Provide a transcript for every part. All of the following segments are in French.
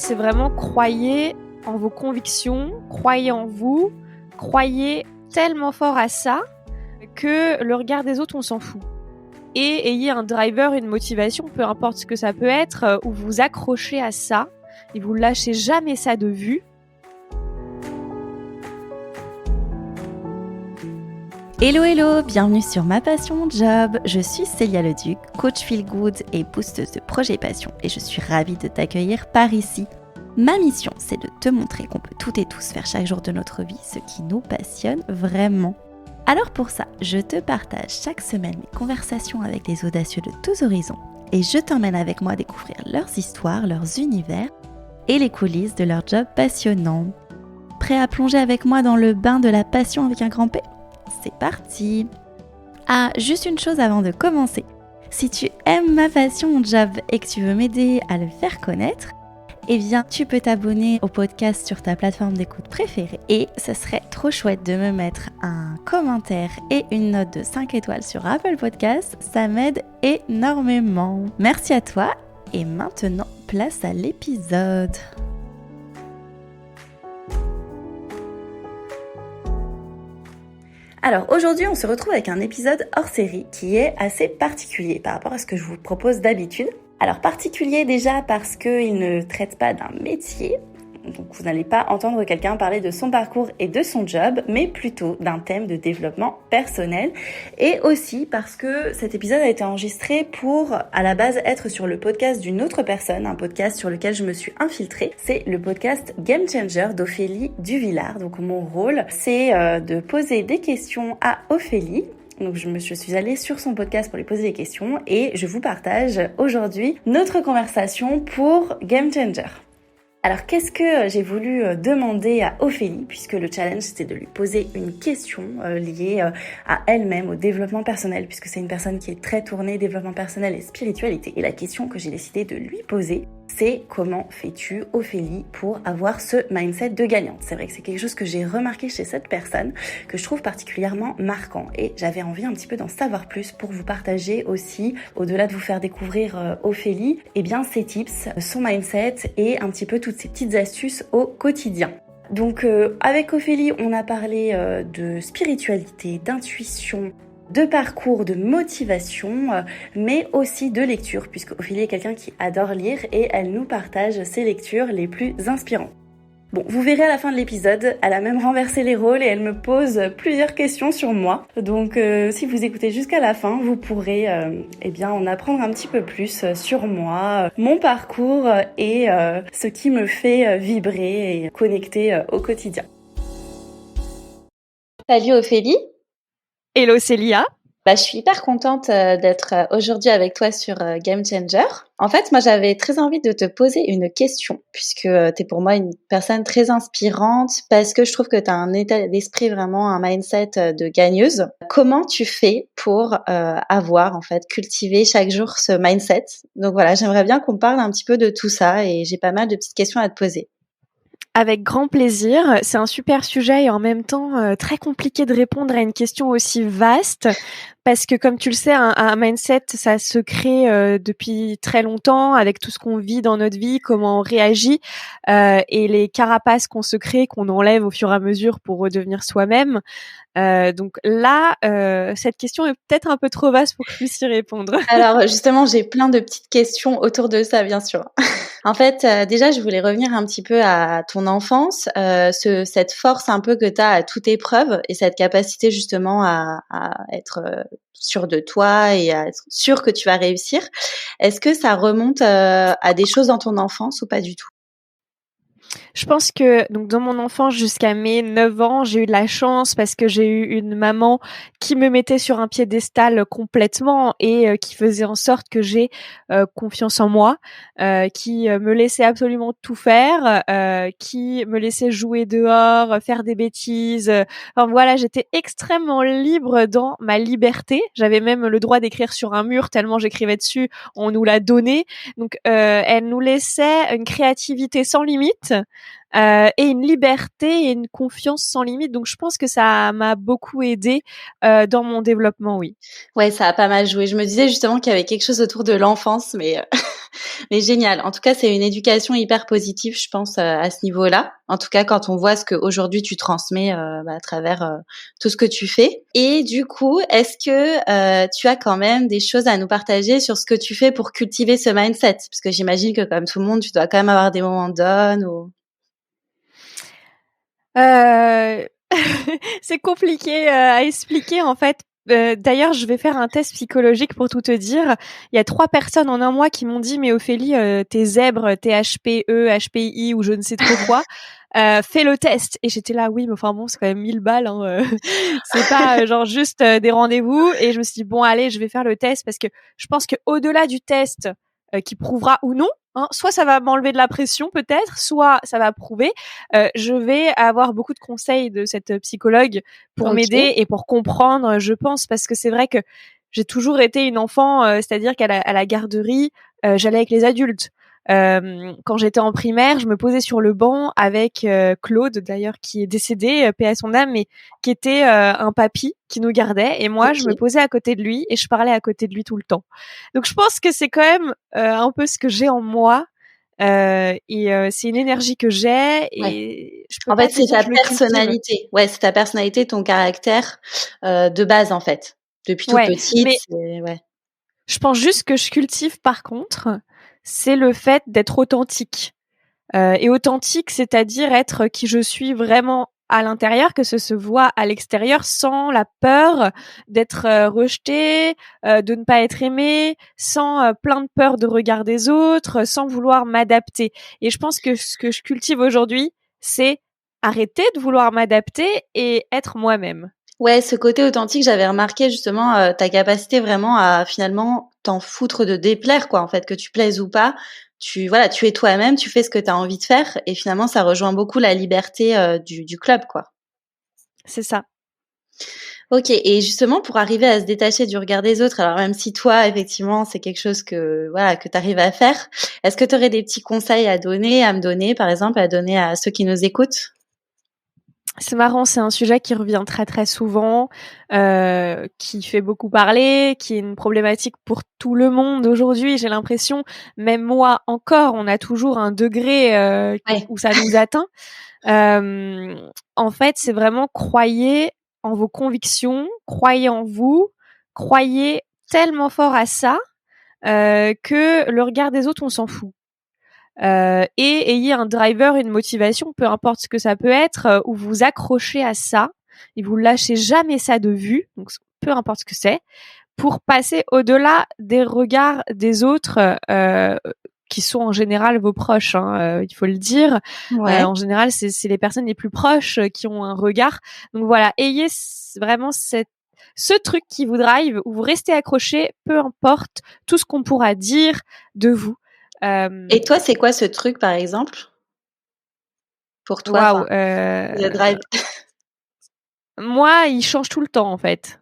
c'est vraiment croyez en vos convictions, croyez en vous, croyez tellement fort à ça que le regard des autres, on s'en fout. Et ayez un driver, une motivation, peu importe ce que ça peut être, où vous accrochez à ça et vous lâchez jamais ça de vue. Hello hello, bienvenue sur Ma Passion Mon Job. Je suis Célia Leduc, coach feel good et boosteuse de projets passion et je suis ravie de t'accueillir par ici. Ma mission, c'est de te montrer qu'on peut toutes et tous faire chaque jour de notre vie ce qui nous passionne vraiment. Alors pour ça, je te partage chaque semaine mes conversations avec des audacieux de tous horizons et je t'emmène avec moi découvrir leurs histoires, leurs univers et les coulisses de leur job passionnant. Prêt à plonger avec moi dans le bain de la passion avec un grand P ? C'est parti! Ah, juste une chose avant de commencer. Si tu aimes Ma Passion Mon Job et que tu veux m'aider à le faire connaître, eh bien, tu peux t'abonner au podcast sur ta plateforme d'écoute préférée. Et ce serait trop chouette de me mettre un commentaire et une note de 5 étoiles sur Apple Podcasts. Ça m'aide énormément. Merci à toi et maintenant, place à l'épisode. Alors aujourd'hui, on se retrouve avec un épisode hors série qui est assez particulier par rapport à ce que je vous propose d'habitude. Alors particulier déjà parce qu'il ne traite pas d'un métier, donc vous n'allez pas entendre quelqu'un parler de son parcours et de son job, mais plutôt d'un thème de développement personnel. Et aussi parce que cet épisode a été enregistré pour, à la base, être sur le podcast d'une autre personne, un podcast sur lequel je me suis infiltrée. C'est le podcast Game Changer d'Ophélie Duvillard. Donc mon rôle, c'est de poser des questions à Ophélie. Donc je suis allée sur son podcast pour lui poser des questions et je vous partage aujourd'hui notre conversation pour Game Changer. Alors qu'est-ce que j'ai voulu demander à Ophélie, puisque le challenge c'était de lui poser une question liée à elle-même, au développement personnel, puisque c'est une personne qui est très tournée développement personnel et spiritualité. Et la question que j'ai décidé de lui poser, c'est comment fais-tu, Ophélie, pour avoir ce mindset de gagnante? C'est vrai que c'est quelque chose que j'ai remarqué chez cette personne, que je trouve particulièrement marquant. Et j'avais envie un petit peu d'en savoir plus pour vous partager aussi, au-delà de vous faire découvrir Ophélie, eh bien ses tips, son mindset et un petit peu toutes ces petites astuces au quotidien. Donc avec Ophélie, on a parlé de spiritualité, d'intuition, de parcours, de motivation, mais aussi de lecture, puisque Ophélie est quelqu'un qui adore lire et elle nous partage ses lectures les plus inspirantes. Bon, vous verrez à la fin de l'épisode, elle a même renversé les rôles et elle me pose plusieurs questions sur moi. Donc si vous écoutez jusqu'à la fin, vous pourrez en apprendre un petit peu plus sur moi, mon parcours et ce qui me fait vibrer et connecter au quotidien. Salut Ophélie. Hello Célia. Je suis hyper contente d'être aujourd'hui avec toi sur Game Changer. En fait, moi, j'avais très envie de te poser une question, puisque t'es pour moi une personne très inspirante, parce que je trouve que t'as un état d'esprit vraiment, un mindset de gagneuse. Comment tu fais pour avoir, en fait, cultivé chaque jour ce mindset? Donc voilà, j'aimerais bien qu'on parle un petit peu de tout ça et j'ai pas mal de petites questions à te poser. Avec grand plaisir. C'est un super sujet et en même temps très compliqué de répondre à une question aussi vaste parce que comme tu le sais, un mindset, ça se crée depuis très longtemps avec tout ce qu'on vit dans notre vie, comment on réagit et les carapaces qu'on se crée, qu'on enlève au fur et à mesure pour redevenir soi-même. Donc là, cette question est peut-être un peu trop vaste pour que je puisse y répondre. Alors justement, j'ai plein de petites questions autour de ça, bien sûr. En fait, déjà, je voulais revenir un petit peu à ton enfance, cette force un peu que tu as à toute épreuve et cette capacité justement à être sûr de toi et à être sûr que tu vas réussir. Est-ce que ça remonte à des choses dans ton enfance ou pas du tout? Je pense que donc dans mon enfance jusqu'à mes 9 ans, j'ai eu de la chance parce que j'ai eu une maman qui me mettait sur un piédestal complètement et qui faisait en sorte que j'ai confiance en moi, qui me laissait absolument tout faire, qui me laissait jouer dehors, faire des bêtises. Enfin voilà, j'étais extrêmement libre dans ma liberté. J'avais même le droit d'écrire sur un mur tellement j'écrivais dessus, on nous l'a donné. Donc elle nous laissait une créativité sans limite. Et une liberté et une confiance sans limite. Donc, je pense que ça m'a beaucoup aidée dans mon développement, oui. Ouais, ça a pas mal joué. Je me disais justement qu'il y avait quelque chose autour de l'enfance, mais Mais génial. En tout cas, c'est une éducation hyper positive, je pense, à ce niveau-là. En tout cas, quand on voit ce qu'aujourd'hui tu transmets à travers tout ce que tu fais. Et du coup, est-ce que tu as quand même des choses à nous partager sur ce que tu fais pour cultiver ce mindset? Parce que j'imagine que comme tout le monde, tu dois quand même avoir des moments down ou... C'est compliqué à expliquer en fait. D'ailleurs, je vais faire un test psychologique pour tout te dire. Il y a 3 personnes en un mois qui m'ont dit mais Ophélie, t'es zèbre, t'es HPE, HPI ou je ne sais trop quoi. Fais le test. Et j'étais là, oui, mais enfin bon, c'est quand même 1000 balles. Hein, c'est pas genre juste des rendez-vous. Et je me suis dit bon, allez, je vais faire le test parce que je pense que au-delà du test qui prouvera ou non, hein, soit ça va m'enlever de la pression peut-être, soit ça va prouver. Je vais avoir beaucoup de conseils de cette psychologue pour m'aider et pour comprendre, je pense, parce que c'est vrai que j'ai toujours été une enfant, c'est-à-dire à la garderie, j'allais avec les adultes. Quand j'étais en primaire, je me posais sur le banc avec Claude, d'ailleurs, qui est décédé, paix à son âme, mais qui était un papy qui nous gardait. Et moi, je me posais à côté de lui et je parlais à côté de lui tout le temps. Donc, je pense que c'est quand même un peu ce que j'ai en moi. C'est une énergie que j'ai et je peux en pas fait, te c'est dire ta que je le cultive. personnalité. Ouais, c'est ta personnalité, ton caractère de base, en fait. Depuis toute Ouais, petite, mais ouais. je pense juste que je cultive par contre, c'est le fait d'être authentique. Et authentique, c'est-à-dire être qui je suis vraiment à l'intérieur, que ce se voit à l'extérieur, sans la peur d'être rejetée, de ne pas être aimée, sans plein de peur de regard des autres, sans vouloir m'adapter. Et je pense que ce que je cultive aujourd'hui, c'est arrêter de vouloir m'adapter et être moi-même. Ouais, ce côté authentique, j'avais remarqué justement ta capacité vraiment à finalement t'en foutre de déplaire, quoi, en fait, que tu plaises ou pas. Tu es toi-même, tu fais ce que tu as envie de faire et finalement, ça rejoint beaucoup la liberté du club, quoi. C'est ça. Ok, et justement, pour arriver à se détacher du regard des autres, alors même si toi, effectivement, c'est quelque chose que voilà que tu arrives à faire, est-ce que tu aurais des petits conseils à me donner, par exemple, à donner à ceux qui nous écoutent? C'est marrant, c'est un sujet qui revient très très souvent, qui fait beaucoup parler, qui est une problématique pour tout le monde aujourd'hui. J'ai l'impression, même moi encore, on a toujours un degré Ouais. où ça nous atteint. En fait, c'est vraiment croyez en vos convictions, croyez en vous, croyez tellement fort à ça que le regard des autres, on s'en fout. Et ayez un driver, une motivation, peu importe ce que ça peut être, où vous accrochez à ça et vous lâchez jamais ça de vue, donc peu importe ce que c'est, pour passer au-delà des regards des autres, qui sont en général vos proches, hein, il faut le dire. Ouais. En général, c'est les personnes les plus proches qui ont un regard. Donc voilà, ayez vraiment ce truc qui vous drive, où vous restez accroché, peu importe tout ce qu'on pourra dire de vous. Et toi, c'est quoi ce truc, par exemple, pour toi, Waouh, enfin, le drive? moi, il change tout le temps en fait.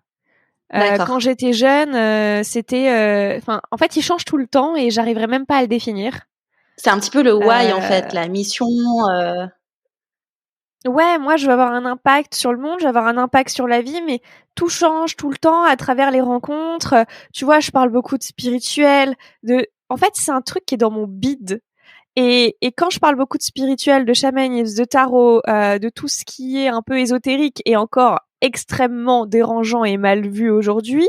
Quand D'accord. j'étais jeune, c'était, enfin, en fait, il change tout le temps et j'arriverai même pas à le définir. C'est un petit peu le why, en fait, Heu, la mission. ouais, moi, je veux avoir un impact sur le monde, je veux avoir un impact sur la vie, mais tout change tout le temps à travers les rencontres. Tu vois, je parle beaucoup de spirituel, en fait, c'est un truc qui est dans mon bide. Et quand je parle beaucoup de spirituel, de chamanisme, de tarot, de tout ce qui est un peu ésotérique et encore extrêmement dérangeant et mal vu aujourd'hui,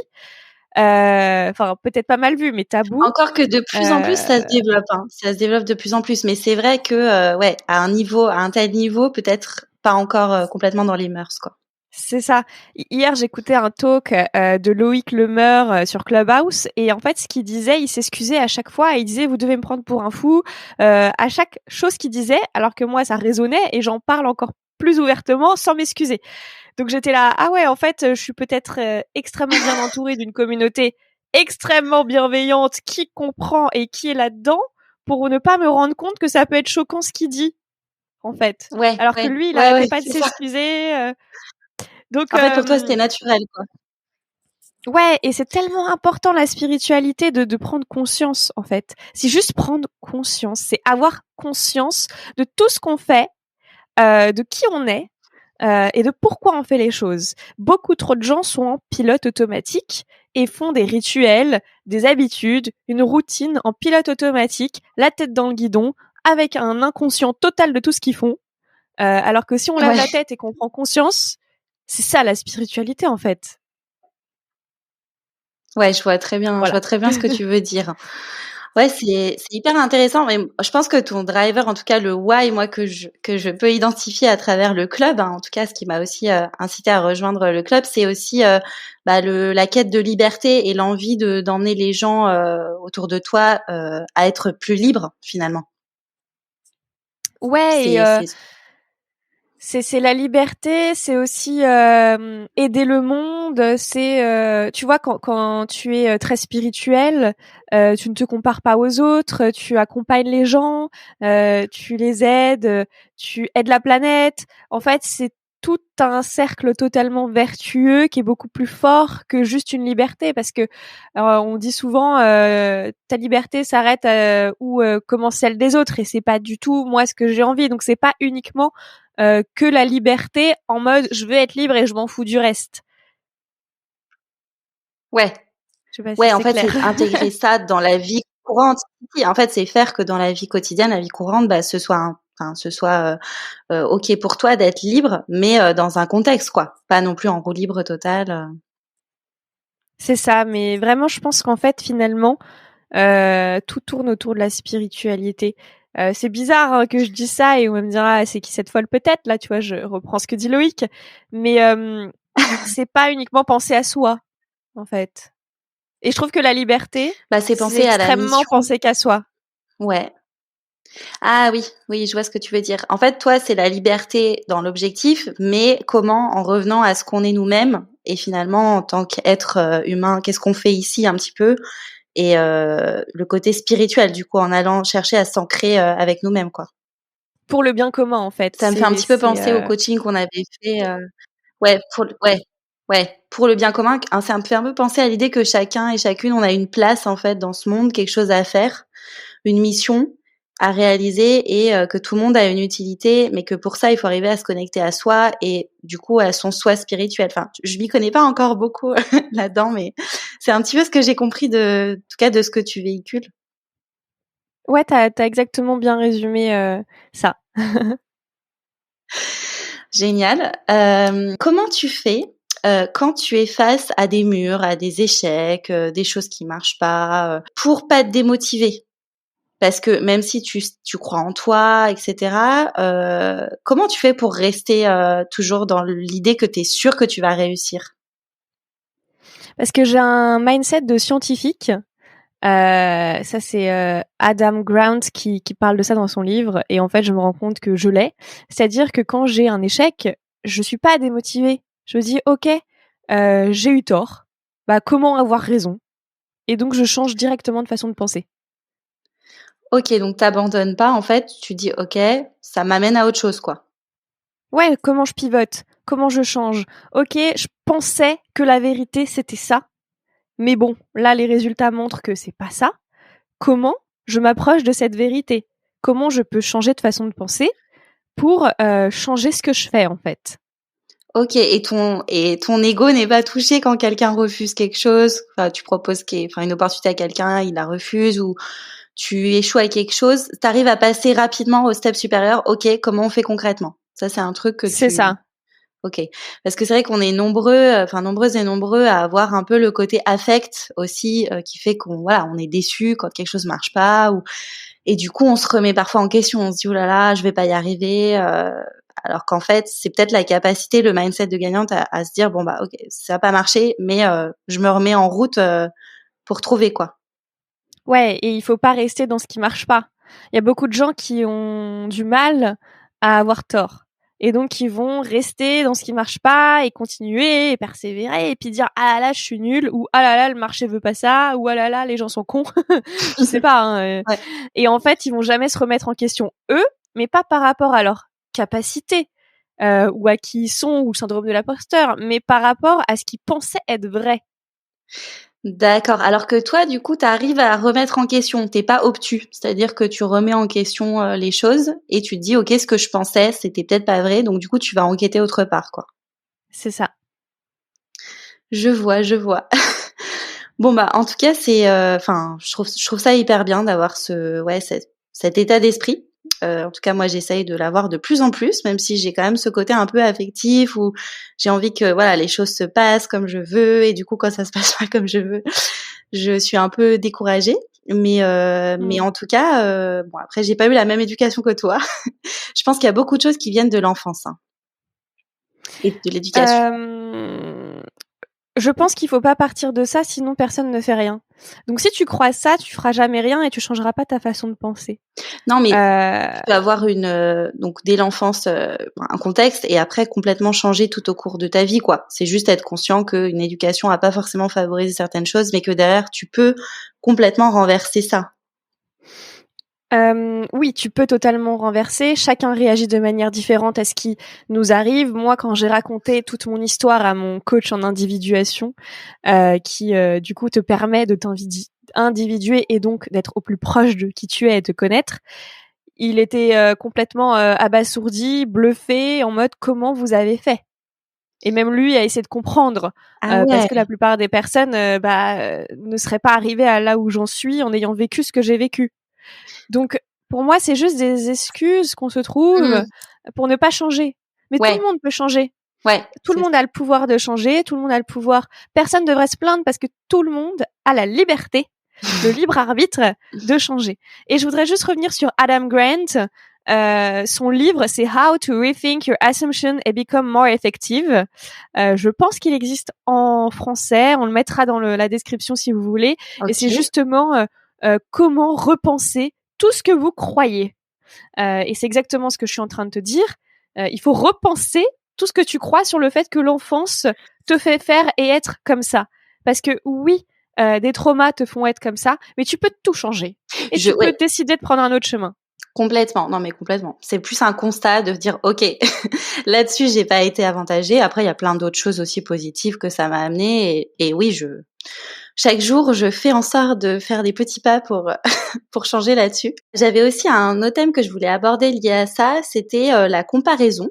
enfin peut-être pas mal vu, mais tabou. Encore que de plus en plus, Euh, ça se développe, hein. Ça se développe de plus en plus. Mais c'est vrai que, ouais, à un tel niveau, peut-être pas encore complètement dans les mœurs, quoi. c'est ça. Hier, j'écoutais un talk de Loïc Lemeur sur Clubhouse et en fait, ce qu'il disait, il s'excusait à chaque fois et il disait vous devez me prendre pour un fou à chaque chose qu'il disait, alors que moi, ça résonnait et j'en parle encore plus ouvertement sans m'excuser. Donc j'étais là, ah ouais, en fait, je suis peut-être extrêmement bien entourée d'une communauté extrêmement bienveillante qui comprend et qui est là-dedans pour ne pas me rendre compte que ça peut être choquant ce qu'il dit, en fait. Ouais, Alors que ouais, lui, il ouais, arrêtait ouais, pas de c'est ça. s'excuser. Donc En fait, pour toi, c'était naturel, quoi. ouais, et c'est tellement important la spiritualité de prendre conscience, en fait. C'est juste prendre conscience, c'est avoir conscience de tout ce qu'on fait, de qui on est et de pourquoi on fait les choses. Beaucoup trop de gens sont en pilote automatique et font des rituels, des habitudes, une routine en pilote automatique, la tête dans le guidon, avec un inconscient total de tout ce qu'ils font. Alors que si on lève la tête et qu'on prend conscience, c'est ça la spiritualité en fait. Ouais, je vois très bien ce que tu veux dire. Ouais, c'est hyper intéressant. Mais je pense que ton driver, en tout cas le why, moi que je peux identifier à travers le club, hein, en tout cas ce qui m'a aussi incité à rejoindre le club, c'est aussi la quête de liberté et l'envie d'emmener les gens autour de toi à être plus libres finalement. Ouais, et C'est c'est la liberté, c'est aussi aider le monde. C'est tu vois quand tu es très spirituel, tu ne te compares pas aux autres, tu accompagnes les gens, tu les aides, tu aides la planète. En fait, c'est tout un cercle totalement vertueux qui est beaucoup plus fort que juste une liberté, parce que on dit souvent ta liberté s'arrête où commence celle des autres, et c'est pas du tout moi ce que j'ai envie. Donc c'est pas uniquement que la liberté en mode je veux être libre et je m'en fous du reste. ouais. Je sais pas si Ouais, en c'est fait, clair. c'est intégrer ça dans la vie courante. Si, en fait, c'est faire que dans la vie quotidienne, la vie courante, ce soit ok pour toi d'être libre, mais dans un contexte, quoi. Pas non plus en roue libre totale. C'est ça, mais vraiment je pense qu'en fait finalement tout tourne autour de la spiritualité. C'est bizarre hein, que je dise ça et on va me dire ah, c'est qui cette folle peut-être là, tu vois, je reprends ce que dit Loïc, mais c'est pas uniquement penser à soi en fait. Et je trouve que la liberté, Bah, c'est c'est penser à la extrêmement mission. penser qu'à soi. Ouais. Ah oui, oui, je vois ce que tu veux dire. En fait, toi, c'est la liberté dans l'objectif, mais comment, en revenant à ce qu'on est nous-mêmes, et finalement, en tant qu'être humain, qu'est-ce qu'on fait ici un petit peu, et le côté spirituel, du coup, en allant chercher à s'ancrer avec nous-mêmes, quoi. Pour le bien commun en fait. Ça me fait un petit peu C'est penser au coaching qu'on avait fait. Ouais, pour le bien commun. Ça me fait un peu penser à l'idée que chacun et chacune, on a une place en fait dans ce monde, quelque chose à faire, une mission à réaliser et que tout le monde a une utilité, mais que pour ça, il faut arriver à se connecter à soi et du coup à son soi spirituel. Enfin, je m'y connais pas encore beaucoup là-dedans, mais c'est un petit peu ce que j'ai compris en tout cas, de ce que tu véhicules. ouais, t'as exactement bien résumé ça. Génial. Comment tu fais quand tu es face à des murs, à des échecs, des choses qui marchent pas, pour pas te démotiver? Parce que même si tu crois en toi, et cetera, comment tu fais pour rester toujours dans l'idée que tu es sûre que tu vas réussir? Parce que j'ai un mindset de scientifique. Ça c'est Adam Grant qui parle de ça dans son livre, et en fait je me rends compte que je l'ai. C'est-à-dire que quand j'ai un échec, je suis pas démotivée. Je me dis ok, j'ai eu tort. Bah comment avoir raison? Et donc je change directement de façon de penser. OK, donc t'abandonnes pas en fait, tu dis: «OK, ça m'amène à autre chose, quoi». Ouais, comment je pivote? Comment je change? Ok, je pensais que la vérité c'était ça, mais bon, là les résultats montrent que c'est pas ça. Comment je m'approche de cette vérité? Comment je peux changer de façon de penser pour changer ce que je fais en fait? OK, et ton ego n'est pas touché quand quelqu'un refuse quelque chose? Enfin, tu proposes une opportunité à quelqu'un, il la refuse ou tu échoues à quelque chose, tu arrives à passer rapidement au step supérieur. OK, comment on fait concrètement? Ça, c'est un truc que C'est tu ça. OK. Parce que c'est vrai qu'on est nombreux, nombreuses et nombreux à avoir un peu le côté affect aussi, qui fait on est déçu quand quelque chose marche pas ou et du coup, on se remet parfois en question. On se dit: «Ouh là là, je vais pas y arriver», alors qu'en fait, c'est peut-être la capacité, le mindset de gagnante à se dire: «Bon bah, OK, ça a pas marché, mais je me remets en route, pour trouver quoi». Ouais, et il faut pas rester dans ce qui marche pas. Il y a beaucoup de gens qui ont du mal à avoir tort. Et donc, ils vont rester dans ce qui marche pas et continuer et persévérer et puis dire ah là là je suis nul, ou ah là là le marché veut pas ça, ou ah là là les gens sont cons. Je sais pas. Ouais. Et en fait, ils vont jamais se remettre en question eux, mais pas par rapport à leur capacité ou à qui ils sont, ou le syndrome de l'imposteur, mais par rapport à ce qu'ils pensaient être vrai. D'accord. Alors que toi, du coup, tu arrives à remettre en question. Tu pas obtus. C'est-à-dire que tu remets en question, les choses et tu te dis: «OK, ce que je pensais, c'était peut-être pas vrai», donc du coup, tu vas enquêter autre part, quoi. C'est ça. Je vois, je vois. Bon bah en tout cas c'est enfin je trouve ça hyper bien d'avoir cet état d'esprit. En tout cas moi j'essaye de l'avoir de plus en plus, même si j'ai quand même ce côté un peu affectif où j'ai envie que voilà les choses se passent comme je veux et du coup quand ça se passe pas comme je veux, je suis un peu découragée. Mais en tout cas bon après j'ai pas eu la même éducation que toi. Je pense qu'il y a beaucoup de choses qui viennent de l'enfance hein, et de l'éducation. Je pense qu'il faut pas partir de ça, sinon personne ne fait rien. Donc si tu crois ça, tu feras jamais rien et tu changeras pas ta façon de penser. Non, mais Euh, tu peux avoir donc dès l'enfance un contexte et après complètement changer tout au cours de ta vie, quoi. C'est juste être conscient qu'une éducation a pas forcément favorisé certaines choses, mais que derrière tu peux complètement renverser ça. oui, tu peux totalement renverser. Chacun réagit de manière différente à ce qui nous arrive. Moi, quand j'ai raconté toute mon histoire à mon coach en individuation, qui du coup te permet de t'individuer et donc d'être au plus proche de qui tu es et te connaître, il était complètement abasourdi, bluffé, en mode comment vous avez fait. Et même lui a essayé de comprendre, Ah parce ouais. que la plupart des personnes ne seraient pas arrivées à là où j'en suis en ayant vécu ce que j'ai vécu. Donc, pour moi, c'est juste des excuses qu'on se trouve Mmh. pour ne pas changer. Mais tout Ouais, le monde peut changer. ouais, Tout le c'est ça. monde a le pouvoir de changer, tout le monde a le pouvoir. Personne ne devrait se plaindre parce que tout le monde a la liberté, le libre arbitre de changer. Et je voudrais juste revenir sur Adam Grant. Son livre, c'est How to Rethink Your Assumption and Become More Effective. Je pense qu'il existe en français. On le mettra dans la description si vous voulez. Et c'est OK. justement comment repenser tout ce que vous croyez. Et c'est exactement ce que je suis en train de te dire. Il faut repenser tout ce que tu crois sur le fait que l'enfance te fait faire et être comme ça. Parce que oui, des traumas te font être comme ça, mais tu peux tout changer. Et tu peux Ouais, décider de prendre un autre chemin. complètement. Non, mais complètement. C'est plus un constat de dire, OK, là-dessus, j'ai pas été avantagée. Après, il y a plein d'autres choses aussi positives que ça m'a amené. Et oui, chaque jour, je fais en sorte de faire des petits pas pour, pour changer là-dessus. J'avais aussi un autre thème que je voulais aborder lié à ça, c'était la comparaison.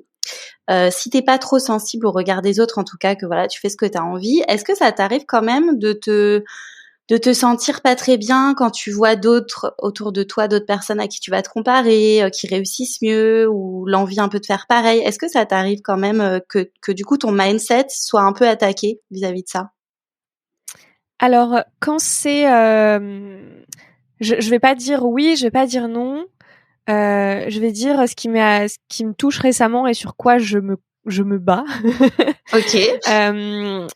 Si t'es pas trop sensible au regard des autres, en tout cas, que voilà, tu fais ce que t'as envie, est-ce que ça t'arrive quand même de te sentir pas très bien quand tu vois d'autres autour de toi, d'autres personnes à qui tu vas te comparer, qui réussissent mieux ou l'envie un peu de faire pareil? Est-ce que ça t'arrive quand même que du coup ton mindset soit un peu attaqué vis-à-vis de ça? Alors, quand c'est... je vais pas dire oui, je vais pas dire non. Je vais dire ce qui me touche récemment et sur quoi je me bats. OK.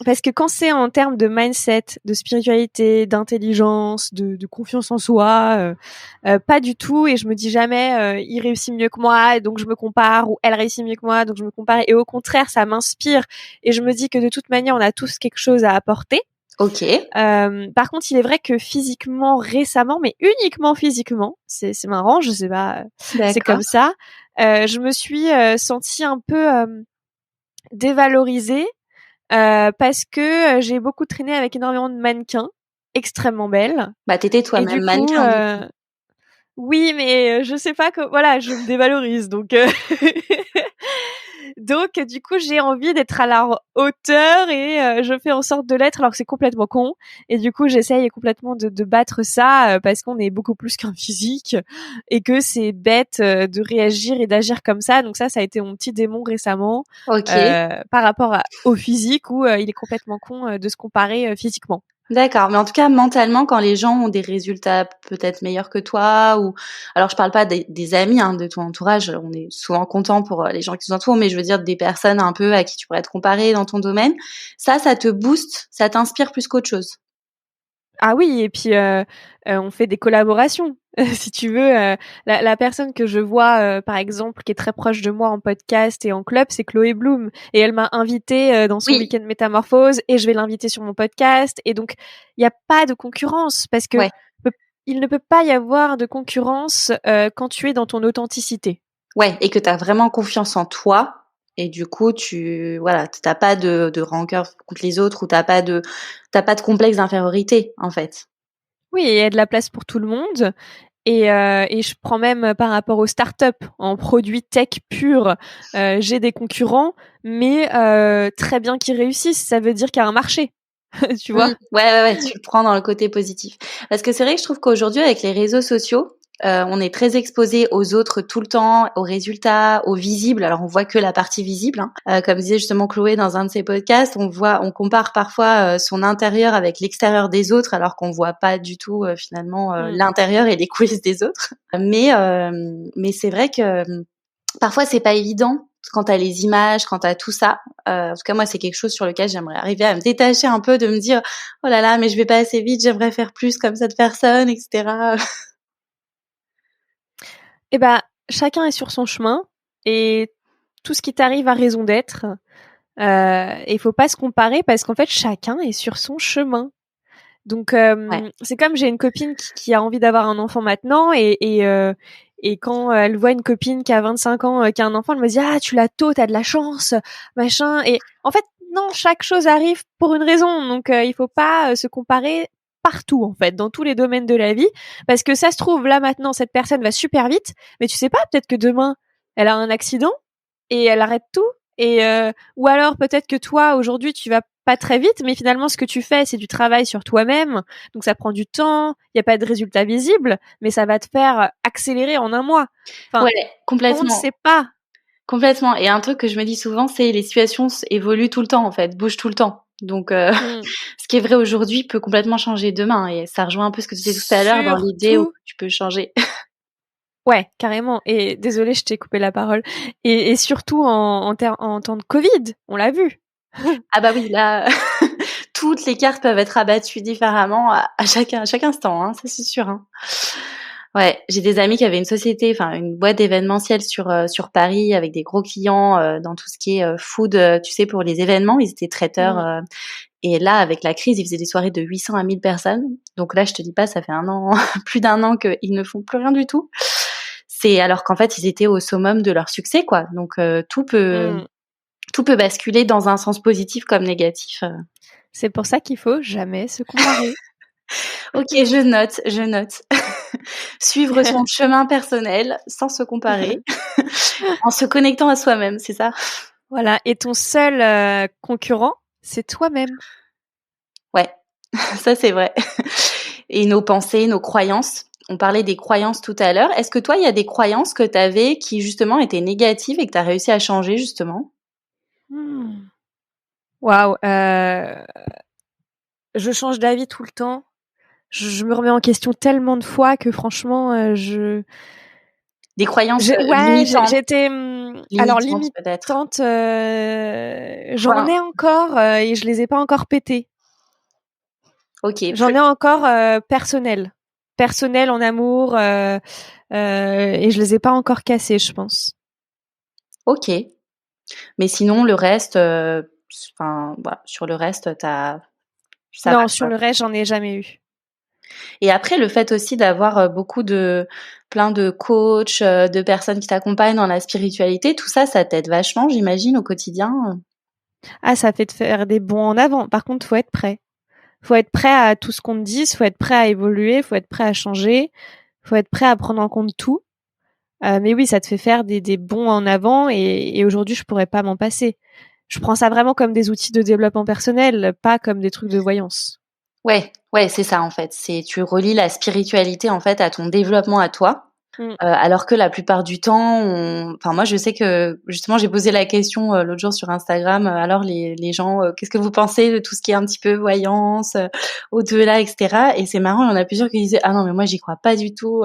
Parce que quand c'est en termes de mindset, de spiritualité, d'intelligence, de confiance en soi, pas du tout. Et je me dis jamais, il réussit mieux que moi, et donc je me compare, ou elle réussit mieux que moi, donc je me compare. Et au contraire, ça m'inspire. Et je me dis que de toute manière, on a tous quelque chose à apporter. OK. Par contre, il est vrai que physiquement, récemment, mais uniquement physiquement, c'est marrant, je sais pas, c'est comme D'accord. ça. Je me suis sentie un peu dévalorisée parce que j'ai beaucoup traîné avec énormément de mannequins extrêmement belles. Bah, t'étais Et toi-même du coup, mannequin, du coup. oui, mais je sais pas que voilà, je me dévalorise donc donc du coup, j'ai envie d'être à la hauteur et je fais en sorte de l'être alors que c'est complètement con et du coup, j'essaye complètement de battre ça parce qu'on est beaucoup plus qu'un physique et que c'est bête de réagir et d'agir comme ça. Donc ça a été mon petit démon récemment OK. par rapport au physique où il est complètement con de se comparer physiquement. D'accord, mais en tout cas, mentalement, quand les gens ont des résultats peut-être meilleurs que toi ou alors je parle pas des amis, hein, de ton entourage, on est souvent content pour, les gens qui nous entourent, mais je veux dire des personnes un peu à qui tu pourrais te comparer dans ton domaine. Ça te booste, ça t'inspire plus qu'autre chose? Ah oui, et puis on fait des collaborations. Si tu veux, la personne que je vois, par exemple, qui est très proche de moi en podcast et en club, c'est Chloé Bloom. Et elle m'a invitée dans son Oui, week-end métamorphose et je vais l'inviter sur mon podcast. Et donc, il n'y a pas de concurrence parce que ouais, peut- il ne peut pas y avoir de concurrence quand tu es dans ton authenticité. ouais et que tu as vraiment confiance en toi et du coup, voilà, tu pas de rancœur contre les autres ou t'as pas de complexe d'infériorité, en fait. Oui, et il y a de la place pour tout le monde. Et je prends même par rapport aux startups, en produits tech purs, j'ai des concurrents, mais très bien qu'ils réussissent. Ça veut dire qu'il y a un marché. tu vois? Ouais, tu le prends dans le côté positif. Parce que c'est vrai que je trouve qu'aujourd'hui, avec les réseaux sociaux, on est très exposé aux autres tout le temps, aux résultats, aux visibles. Alors, on voit que la partie visible, hein. Comme disait justement Chloé dans un de ses podcasts, on compare parfois son intérieur avec l'extérieur des autres, alors qu'on voit pas du tout finalement l'intérieur et les coulisses des autres. Mais c'est vrai que parfois c'est pas évident quand t'as les images, quand t'as tout ça. En tout cas, moi, c'est quelque chose sur lequel j'aimerais arriver à me détacher un peu, de me dire, oh là là, mais je vais pas assez vite, j'aimerais faire plus comme cette personne, etc. Eh ben, chacun est sur son chemin et tout ce qui t'arrive a raison d'être. Et il faut pas se comparer parce qu'en fait, chacun est sur son chemin. Donc, Ouais, c'est comme j'ai une copine qui a envie d'avoir un enfant maintenant et quand elle voit une copine qui a 25 ans qui a un enfant, elle me dit ah tu l'as tôt, t'as de la chance, machin. Et en fait non, chaque chose arrive pour une raison. Donc il faut pas se comparer partout en fait, dans tous les domaines de la vie, parce que ça se trouve là maintenant cette personne va super vite, mais tu sais pas, peut-être que demain elle a un accident et elle arrête tout. Et ou alors peut-être que toi aujourd'hui tu vas pas très vite, mais finalement ce que tu fais c'est du travail sur toi-même, donc ça prend du temps, il y a pas de résultat visible, mais ça va te faire accélérer en un mois. Enfin, ouais, on ne complètement, sait pas. complètement. Et un truc que je me dis souvent, c'est les situations évoluent tout le temps, en fait, bougent tout le temps. Donc, Mm. ce qui est vrai aujourd'hui peut complètement changer demain. Et ça rejoint un peu ce que tu disais tout à l'heure dans l'idée où Surtout, tu peux changer. ouais, carrément. Et désolée, je t'ai coupé la parole. Et surtout en temps de Covid, on l'a vu. Ah bah oui, là, toutes les cartes peuvent être abattues différemment à chaque instant, hein, ça c'est sûr, hein. Ouais, j'ai des amis qui avaient une société, enfin une boîte d'événementiel sur Paris avec des gros clients dans tout ce qui est food, tu sais, pour les événements. Ils étaient traiteurs Mm. et là, avec la crise, ils faisaient des soirées de 800 à 1000 personnes. Donc là, je te dis pas, ça fait un an, plus d'un an qu'ils ne font plus rien du tout. C'est alors qu'en fait, ils étaient au summum de leur succès, quoi. Donc Mm. tout peut basculer dans un sens positif comme négatif. C'est pour ça qu'il faut jamais se comparer. Ok, je note, je note. Suivre son chemin personnel sans se comparer, en se connectant à soi-même, c'est ça? Voilà. Et ton seul concurrent, c'est toi-même. Ouais, ça c'est vrai. Et nos pensées, nos croyances. On parlait des croyances tout à l'heure. Est-ce que toi, il y a des croyances que tu avais qui justement étaient négatives et que tu as réussi à changer justement? Hmm. Waouh. Je change d'avis tout le temps. Je me remets en question tellement de fois que franchement, Des croyances ouais, limitantes, j'étais alors peut-être. limitante. J'en Enfin, ai encore et je les ai pas encore pétées. ok, J'en ai encore personnel en amour et je les ai pas encore cassées, je pense. ok. Mais sinon, le reste, enfin, voilà, sur le reste, ça va Non, sur quoi. le reste, j'en ai jamais eu. Et après, le fait aussi d'avoir plein de coachs, de personnes qui t'accompagnent dans la spiritualité, tout ça, ça t'aide vachement, j'imagine, au quotidien. Ah, ça fait de faire des bons en avant. Par contre, faut être prêt. Faut être prêt à tout ce qu'on te dise, faut être prêt à évoluer, faut être prêt à changer, faut être prêt à prendre en compte tout. Mais oui, ça te fait faire des bons en avant et aujourd'hui, je pourrais pas m'en passer. Je prends ça vraiment comme des outils de développement personnel, pas comme des trucs de voyance. Ouais, ouais, c'est ça en fait. C'est tu relis la spiritualité en fait à ton développement à toi. Mm. Alors que la plupart du temps, enfin moi je sais que justement j'ai posé la question l'autre jour sur Instagram. Alors les gens, qu'est-ce que vous pensez de tout ce qui est un petit peu voyance, au-delà, etc. Et c'est marrant, il y en a plusieurs qui disaient ah non mais moi j'y crois pas du tout,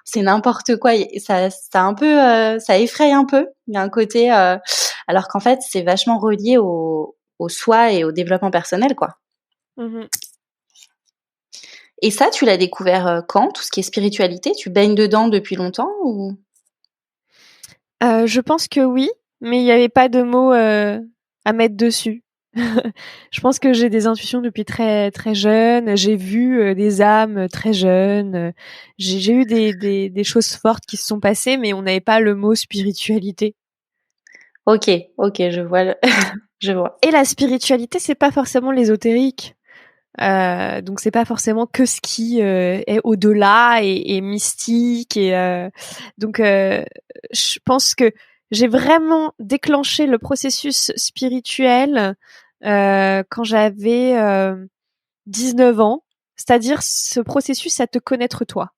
c'est n'importe quoi. Et ça un peu, ça effraie un peu. Il y a un côté, alors qu'en fait c'est vachement relié au soi et au développement personnel quoi. Mhm. Et ça, tu l'as découvert quand, tout ce qui est spiritualité? Tu baignes dedans depuis longtemps ou? Je pense que oui, mais il y avait pas de mots à mettre dessus. Je pense que j'ai des intuitions depuis très très jeune. J'ai vu des âmes très jeunes. J'ai eu des choses fortes qui se sont passées, mais on n'avait pas le mot spiritualité. Ok, ok, je vois, je vois. Et la spiritualité, c'est pas forcément l'ésotérique. Donc c'est pas forcément que ce qui est au-delà et mystique. Et donc je pense que j'ai vraiment déclenché le processus spirituel quand j'avais 19 ans. C'est-à-dire ce processus à te connaître toi.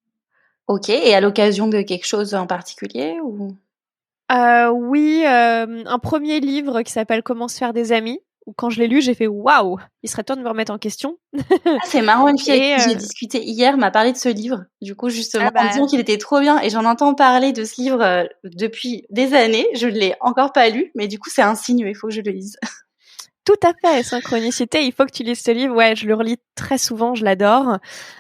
Ok, et à l'occasion de quelque chose en particulier ou... Oui, un premier livre qui s'appelle Comment se faire des amis, où quand je l'ai lu, j'ai fait: «Waouh, il serait temps de me remettre en question». Ah, c'est marrant, une fille avec Et qui j'ai discuté hier m'a parlé de ce livre, du coup, justement, ah en me disant bah, qu'il était trop bien et j'en entends parler de ce livre depuis des années. Je ne l'ai encore pas lu, mais du coup, c'est un signe, il faut que je le lise. tout à fait, synchronicité, il faut que tu lises ce livre. Ouais, je le relis très souvent, je l'adore.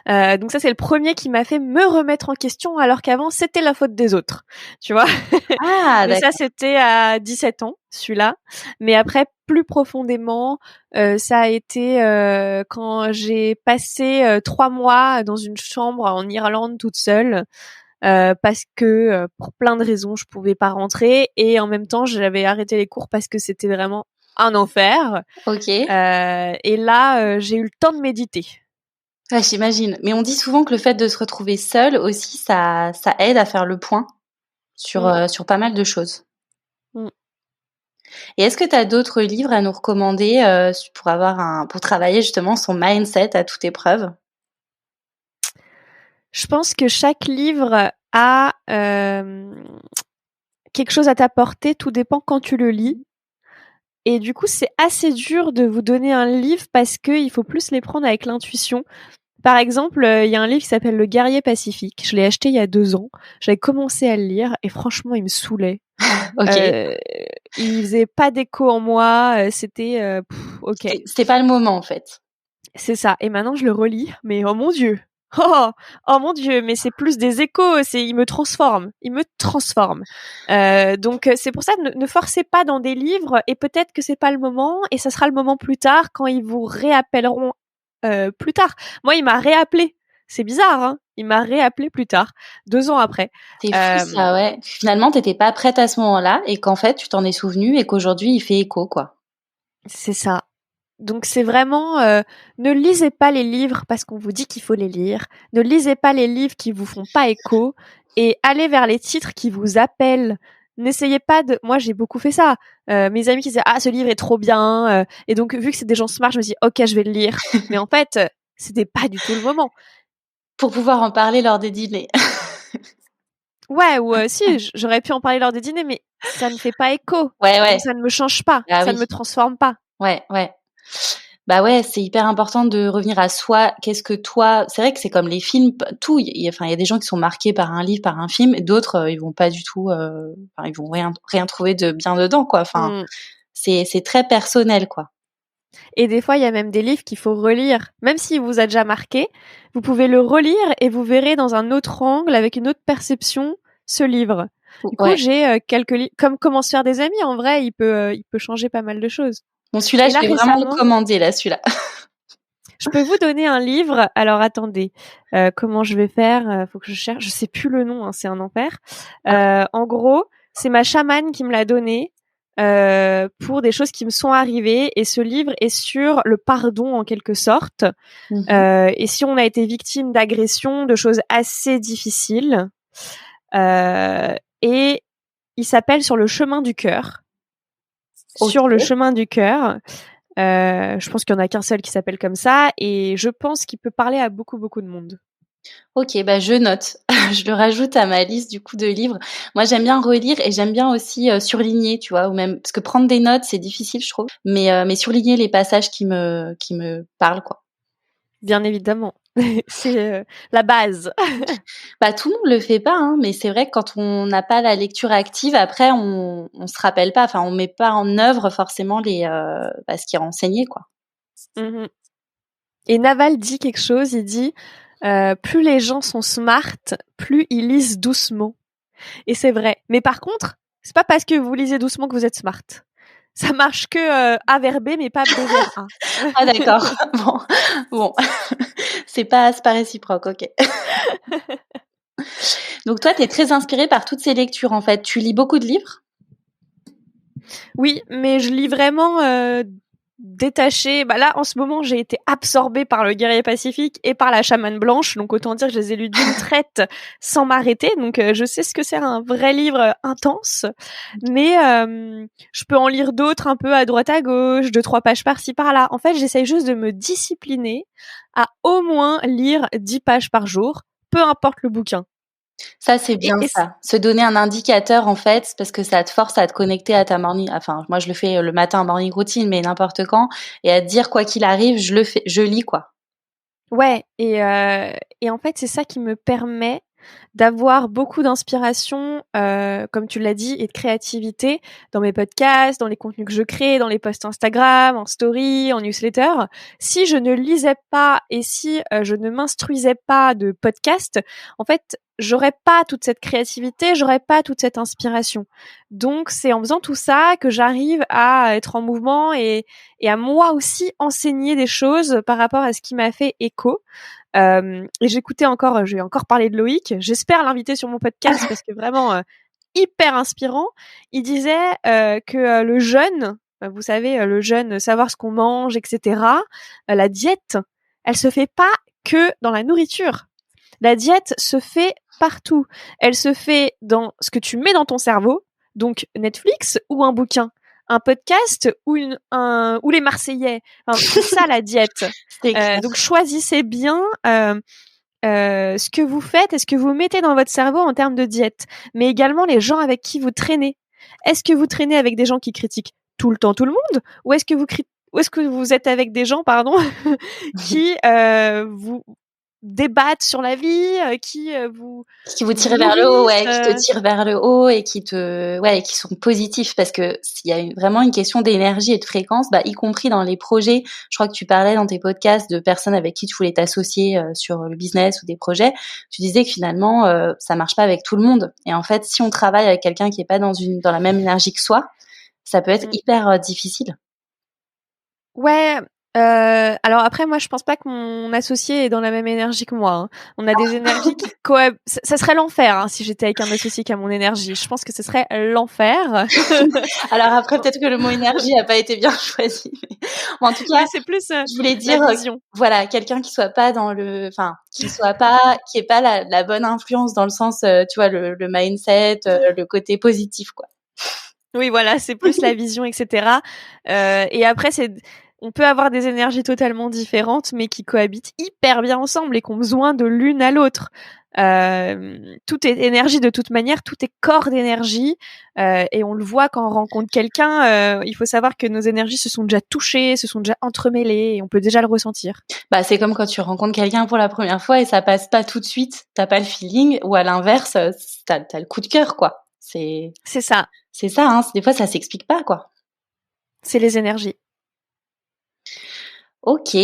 Donc ça, c'est le premier qui m'a fait me remettre en question, alors qu'avant, c'était la faute des autres, tu vois? Ah, Mais ça, d'accord. c'était à 17 ans, celui-là. Mais après, plus profondément, ça a été quand j'ai passé 3 mois dans une chambre en Irlande toute seule, parce que pour plein de raisons, je pouvais pas rentrer et en même temps, j'avais arrêté les cours parce que c'était vraiment un enfer. Ok. Et là, j'ai eu le temps de méditer. Ouais, j'imagine. Mais on dit souvent que le fait de se retrouver seul aussi, ça aide à faire le point Mmh, sur pas mal de choses. mmh. Et est-ce que tu as d'autres livres à nous recommander pour travailler justement son mindset à toute épreuve? Je pense que chaque livre a quelque chose à t'apporter, tout dépend quand tu le lis. Et du coup, c'est assez dur de vous donner un livre parce que il faut plus les prendre avec l'intuition. Par exemple, il y a un livre qui s'appelle Le Guerrier Pacifique. Je l'ai acheté il y a 2 ans. J'avais commencé à le lire et franchement, il me saoulait. Ok. Heu, il faisait pas d'écho en moi, c'était, OK, C'était pas le moment en fait. c'est ça. Et maintenant je le relis, mais oh mon Dieu! Oh! Oh mon Dieu, mais c'est plus des échos, c'est il me transforme, il me transforme. Donc c'est pour ça, ne forcez pas dans des livres et peut-être que c'est pas le moment et ça sera le moment plus tard quand ils vous réappelleront, plus tard. Moi, il m'a réappelé. C'est bizarre, hein? Il m'a réappelé plus tard, 2 ans après. C'est fou Hem, ça, ouais. Finalement, t'étais pas prête à ce moment-là et qu'en fait, tu t'en es souvenu et qu'aujourd'hui, il fait écho, quoi. c'est ça. Donc c'est vraiment, ne lisez pas les livres parce qu'on vous dit qu'il faut les lire. Ne lisez pas les livres qui vous font pas écho et allez vers les titres qui vous appellent. N'essayez pas de moi j'ai beaucoup fait ça. Mes amis qui disaient: «Ah ce livre est trop bien», et donc vu que c'est des gens smart, je me dis: «OK, je vais le lire». Mais en fait, c'était pas du tout le moment. Pour pouvoir en parler lors des dîners. Ouais, ou si, j'aurais pu en parler lors des dîners, mais ça ne fait pas écho, Ouais, donc ouais. ça ne me change pas, Ah ça oui. ne me transforme pas. Ouais, ouais. Bah ouais, c'est hyper important de revenir à soi. Qu'est-ce que toi, c'est vrai que c'est comme les films, tout. Enfin, il y a des gens qui sont marqués par un livre, par un film, et d'autres, ils vont pas du tout, enfin, ils vont rien trouver de bien dedans, quoi. Enfin, Mmh. c'est très personnel, quoi. Et des fois, il y a même des livres qu'il faut relire. Même s'il vous a déjà marqué, vous pouvez le relire et vous verrez dans un autre angle, avec une autre perception, ce livre. Du coup, Ouais. j'ai quelques livres, comme Comment se faire des amis, en vrai, il peut changer pas mal de choses. Bon, celui-là, Et je là, vais vraiment le récemment, commander, là, celui-là. je peux vous donner un livre. Alors, attendez, comment je vais faire? Faut que je cherche. Je sais plus le nom, hein, c'est un enfer. En gros, c'est ma chamane qui me l'a donné. Pour des choses qui me sont arrivées, et ce livre est sur le pardon en quelque sorte. Mmh. Et si on a été victime d'agressions, de choses assez difficiles, et il s'appelle Sur le chemin du cœur. Sur le OK. chemin du cœur. Je pense qu'il y en a qu'un seul qui s'appelle comme ça, et je pense qu'il peut parler à beaucoup, beaucoup de monde. OK, bah, je note. Je le rajoute à ma liste du coup de livres. Moi, j'aime bien relire et j'aime bien aussi, surligner, tu vois? Ou même parce que prendre des notes, c'est difficile, je trouve, mais surligner les passages qui me parlent, quoi. Bien évidemment. C'est la base. Bah, tout le monde le fait pas, hein, mais c'est vrai que quand on n'a pas la lecture active, après on se rappelle pas, enfin, on met pas en œuvre forcément ce qui est renseigné, quoi. Mhm. Et Naval dit quelque chose, il dit plus les gens sont smart, plus ils lisent doucement. Et c'est vrai. Mais par contre, c'est pas parce que vous lisez doucement que vous êtes smart. Ça marche que A vers B, mais pas B vers A. Ah d'accord, bon, bon, c'est pas réciproque, OK. Donc toi, tu es très inspirée par toutes ces lectures, en fait. Tu lis beaucoup de livres? Oui, mais je lis vraiment détacher. Bah là, en ce moment, j'ai été absorbée par le guerrier pacifique et par la chamane blanche. Donc, autant dire que je les ai lus d'une traite sans m'arrêter. Donc, je sais ce que c'est un vrai livre intense. Mais je peux en lire d'autres un peu à droite à gauche, 2-3 pages par-ci par-là. En fait, j'essaye juste de me discipliner à au moins lire 10 pages par jour, peu importe le bouquin. Ça, c'est bien ça. Se donner un indicateur, en fait, parce que ça te force à te connecter à ta morning. Enfin, moi, je le fais le matin en morning routine, mais n'importe quand. Et à te dire, quoi qu'il arrive, je le fais, je lis, quoi. Ouais. Et en fait, c'est ça qui me permet d'avoir beaucoup d'inspiration, comme tu l'as dit, et de créativité dans mes podcasts, dans les contenus que je crée, dans les posts Instagram, en story, en newsletter. Si je ne lisais pas et si je ne m'instruisais pas de podcasts, en fait, j'aurais pas toute cette créativité, j'aurais pas toute cette inspiration. Donc, c'est en faisant tout ça que j'arrive à être en mouvement et à moi aussi enseigner des choses par rapport à ce qui m'a fait écho. Et j'ai encore parlé de Loïc. J'espère l'inviter sur mon podcast parce que vraiment hyper inspirant. Il disait que le jeûne, vous savez, le jeûne, savoir ce qu'on mange, etc. La diète, elle se fait pas que dans la nourriture. La diète se fait partout. Elle se fait dans ce que tu mets dans ton cerveau, donc Netflix ou un bouquin, un podcast ou les Marseillais. Enfin, c'est ça la diète. Donc choisissez bien ce que vous faites et ce que vous mettez dans votre cerveau en termes de diète, mais également les gens avec qui vous traînez. Est-ce que vous traînez avec des gens qui critiquent tout le temps tout le monde, ou est-ce que vous êtes avec des gens, qui vous débattent sur la vie, qui vous tirent vers le haut, ouais, qui te tirent vers le haut et qui sont positifs, parce que s'il y a vraiment une question d'énergie et de fréquence, y compris dans les projets. Je crois que tu parlais dans tes podcasts de personnes avec qui tu voulais t'associer sur le business ou des projets. Tu disais que finalement, ça marche pas avec tout le monde. Et en fait, si on travaille avec quelqu'un qui est pas dans la même énergie que soi, ça peut être hyper difficile. Ouais. Alors après, moi, je pense pas que mon associé est dans la même énergie que moi. Hein. On a des énergies qui ça serait l'enfer si j'étais avec un associé qui a mon énergie. Je pense que ce serait l'enfer. Alors après, peut-être que le mot énergie a pas été bien choisi. En tout cas, c'est plus. Je voulais dire, voilà, quelqu'un qui soit pas qui ait pas la bonne influence dans le sens, tu vois, le mindset, le côté positif, quoi. Oui, voilà, c'est plus la vision, etc. Et après, on peut avoir des énergies totalement différentes, mais qui cohabitent hyper bien ensemble et qui ont besoin de l'une à l'autre. Tout est énergie de toute manière, tout est corps d'énergie, et on le voit quand on rencontre quelqu'un. Il faut savoir que nos énergies se sont déjà touchées, se sont déjà entremêlées, et on peut déjà le ressentir. C'est comme quand tu rencontres quelqu'un pour la première fois et ça passe pas tout de suite, t'as pas le feeling, ou à l'inverse, t'as le coup de cœur, quoi. C'est ça. C'est ça, hein. Des fois, ça s'explique pas, quoi. C'est les énergies. Ok,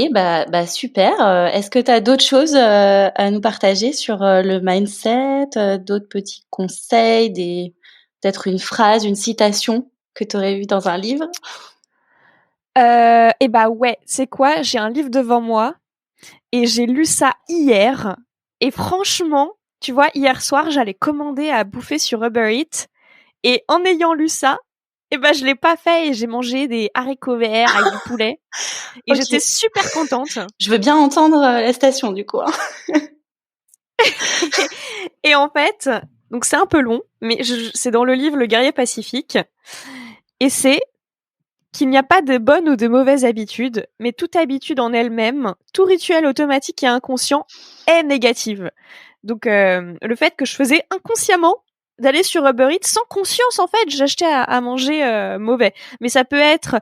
super. Est-ce que tu as d'autres choses à nous partager sur le mindset, d'autres petits conseils, peut-être une phrase, une citation que tu aurais vue dans un livre? Ouais, c'est quoi? J'ai un livre devant moi et j'ai lu ça hier. Et franchement, tu vois, hier soir, j'allais commander à bouffer sur Uber Eats. Et en ayant lu ça, je l'ai pas fait et j'ai mangé des haricots verts avec du poulet. Et j'étais super contente. Je veux bien entendre la citation, du coup. Et en fait, donc c'est un peu long, mais c'est dans le livre Le Guerrier Pacifique. Et c'est qu'il n'y a pas de bonnes ou de mauvaises habitudes, mais toute habitude en elle-même, tout rituel automatique et inconscient est négative. Donc le fait que je faisais inconsciemment d'aller sur Uber Eats sans conscience, en fait, j'achetais à manger mauvais. Mais ça peut être